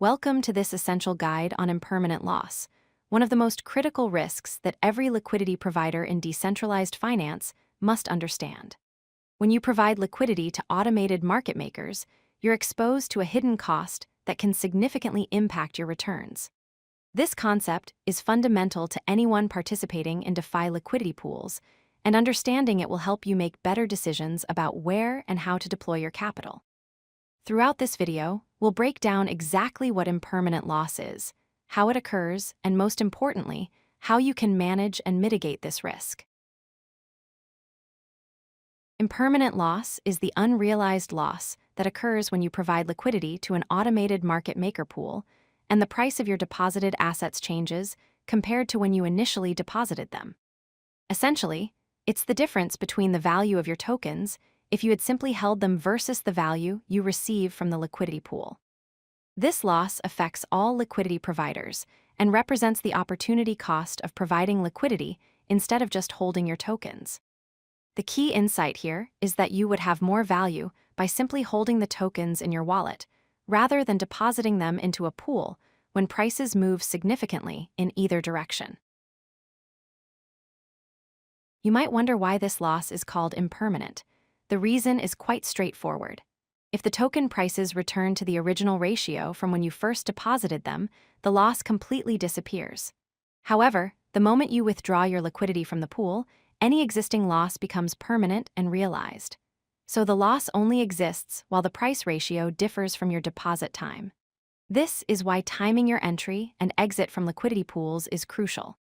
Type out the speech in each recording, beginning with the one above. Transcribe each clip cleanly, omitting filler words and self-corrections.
Welcome to this essential guide on impermanent loss, one of the most critical risks that every liquidity provider in decentralized finance must understand. When you provide liquidity to automated market makers, you're exposed to a hidden cost that can significantly impact your returns. This concept is fundamental to anyone participating in DeFi liquidity pools, and understanding it will help you make better decisions about where and how to deploy your capital. Throughout this video, we'll break down exactly what impermanent loss is, how it occurs, and most importantly, how you can manage and mitigate this risk. Impermanent loss is the unrealized loss that occurs when you provide liquidity to an automated market maker pool, and the price of your deposited assets changes compared to when you initially deposited them. Essentially, it's the difference between the value of your tokens if you had simply held them versus the value you receive from the liquidity pool. This loss affects all liquidity providers and represents the opportunity cost of providing liquidity instead of just holding your tokens. The key insight here is that you would have more value by simply holding the tokens in your wallet, rather than depositing them into a pool when prices move significantly in either direction. You might wonder why this loss is called impermanent. The reason is quite straightforward. If the token prices return to the original ratio from when you first deposited them, the loss completely disappears. However, the moment you withdraw your liquidity from the pool, any existing loss becomes permanent and realized. So the loss only exists while the price ratio differs from your deposit time. This is why timing your entry and exit from liquidity pools is crucial.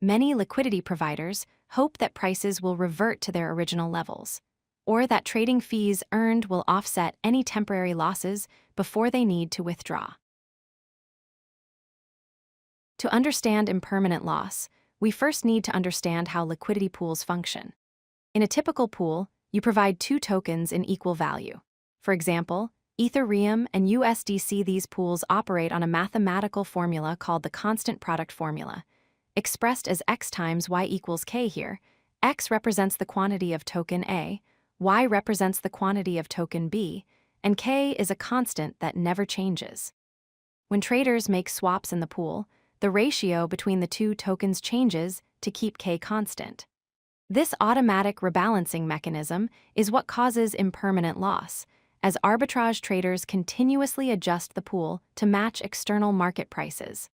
Many liquidity providers hope that prices will revert to their original levels, or that trading fees earned will offset any temporary losses before they need to withdraw. To understand impermanent loss, we first need to understand how liquidity pools function. In a typical pool, you provide two tokens in equal value. For example, Ethereum and USDC. These pools operate on a mathematical formula called the constant product formula, expressed as x times y equals k here. X represents the quantity of token A, y represents the quantity of token B, and k is a constant that never changes. When traders make swaps in the pool, the ratio between the two tokens changes to keep k constant. This automatic rebalancing mechanism is what causes impermanent loss, as arbitrage traders continuously adjust the pool to match external market prices.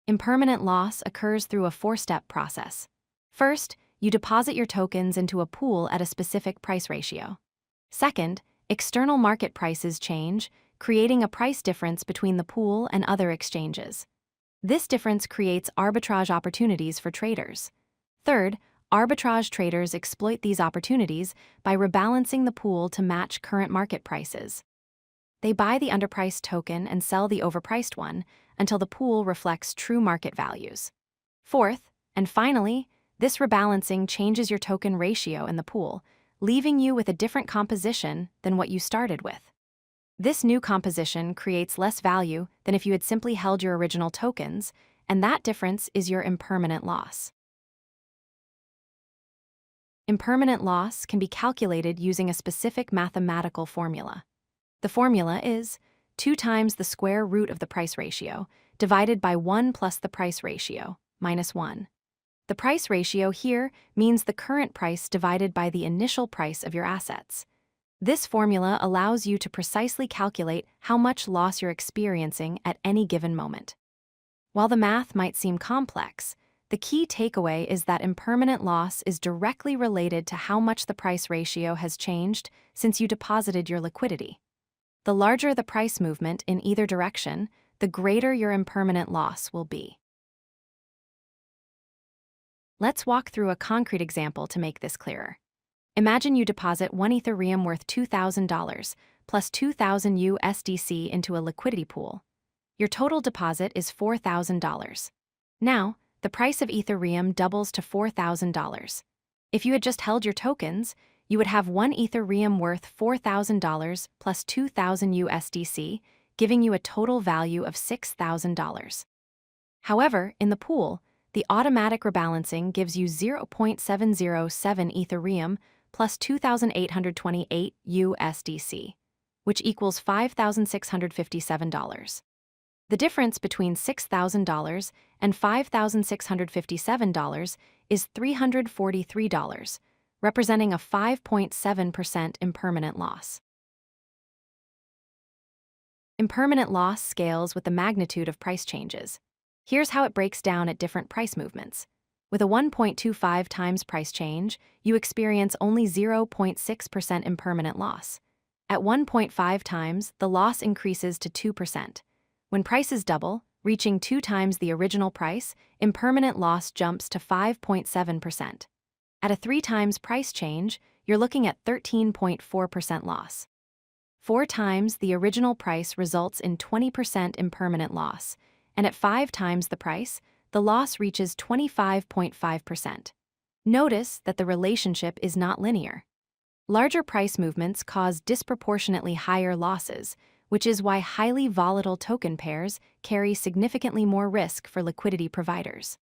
Impermanent loss occurs through a four-step process. First, you deposit your tokens into a pool at a specific price ratio. Second, external market prices change, creating a price difference between the pool and other exchanges. This difference creates arbitrage opportunities for traders. Third, arbitrage traders exploit these opportunities by rebalancing the pool to match current market prices. They buy the underpriced token and sell the overpriced one until the pool reflects true market values. Fourth, and finally, this rebalancing changes your token ratio in the pool, leaving you with a different composition than what you started with. This new composition creates less value than if you had simply held your original tokens, and that difference is your impermanent loss. Impermanent loss can be calculated using a specific mathematical formula. The formula is 2 times the square root of the price ratio divided by 1 plus the price ratio, minus 1. The price ratio here means the current price divided by the initial price of your assets. This formula allows you to precisely calculate how much loss you're experiencing at any given moment. While the math might seem complex, the key takeaway is that impermanent loss is directly related to how much the price ratio has changed since you deposited your liquidity. The larger the price movement in either direction, the greater your impermanent loss will be. Let's walk through a concrete example to make this clearer. Imagine you deposit 1 Ethereum worth $2,000 plus 2,000 USDC into a liquidity pool. Your total deposit is $4,000. Now, the price of Ethereum doubles to $4,000. If you had just held your tokens, you would have 1 Ethereum worth $4,000 plus 2,000 USDC, giving you a total value of $6,000. However, in the pool, the automatic rebalancing gives you 0.707 Ethereum plus 2,828 USDC, which equals $5,657. The difference between $6,000 and $5,657 is $343, representing a 5.7% impermanent loss. Impermanent loss scales with the magnitude of price changes. Here's how it breaks down at different price movements. With a 1.25 times price change, you experience only 0.6% impermanent loss. At 1.5 times, the loss increases to 2%. When prices double, reaching 2 times the original price, impermanent loss jumps to 5.7%. At a 3 times price change, you're looking at 13.4% loss. 4 times the original price results in 20% impermanent loss, and at 5 times the price, the loss reaches 25.5%. Notice that the relationship is not linear. Larger price movements cause disproportionately higher losses, which is why highly volatile token pairs carry significantly more risk for liquidity providers.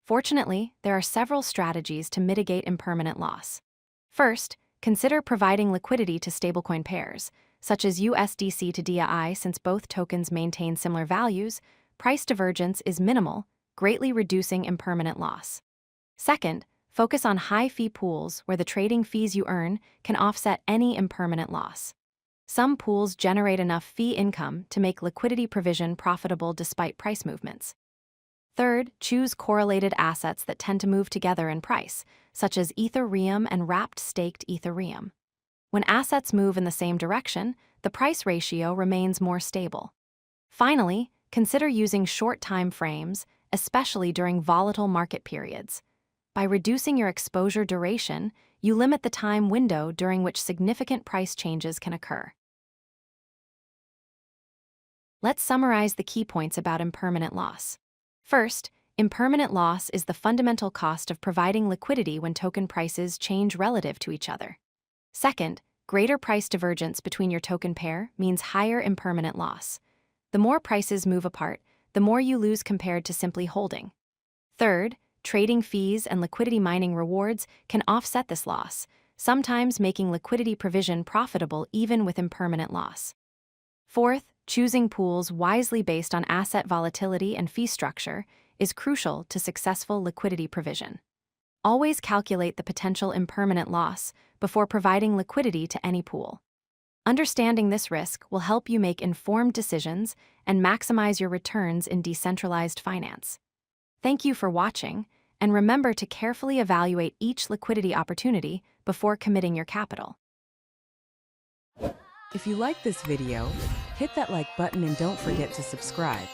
Fortunately, there are several strategies to mitigate impermanent loss. First, consider providing liquidity to stablecoin pairs, such as USDC to DAI. Since both tokens maintain similar values, price divergence is minimal, greatly reducing impermanent loss. Second, focus on high-fee pools where the trading fees you earn can offset any impermanent loss. Some pools generate enough fee income to make liquidity provision profitable despite price movements. Third, choose correlated assets that tend to move together in price, such as Ethereum and wrapped staked Ethereum. When assets move in the same direction, the price ratio remains more stable. Finally, consider using short time frames, especially during volatile market periods. By reducing your exposure duration, you limit the time window during which significant price changes can occur. Let's summarize the key points about impermanent loss. First, impermanent loss is the fundamental cost of providing liquidity when token prices change relative to each other. Second, greater price divergence between your token pair means higher impermanent loss. The more prices move apart, the more you lose compared to simply holding. Third, trading fees and liquidity mining rewards can offset this loss, sometimes making liquidity provision profitable even with impermanent loss. Fourth, choosing pools wisely based on asset volatility and fee structure is crucial to successful liquidity provision. Always calculate the potential impermanent loss before providing liquidity to any pool. Understanding this risk will help you make informed decisions and maximize your returns in decentralized finance. Thank you for watching, and remember to carefully evaluate each liquidity opportunity before committing your capital. If you like this video, hit that like button and don't forget to subscribe.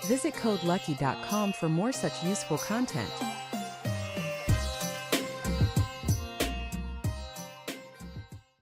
Visit codelucky.com for more such useful content.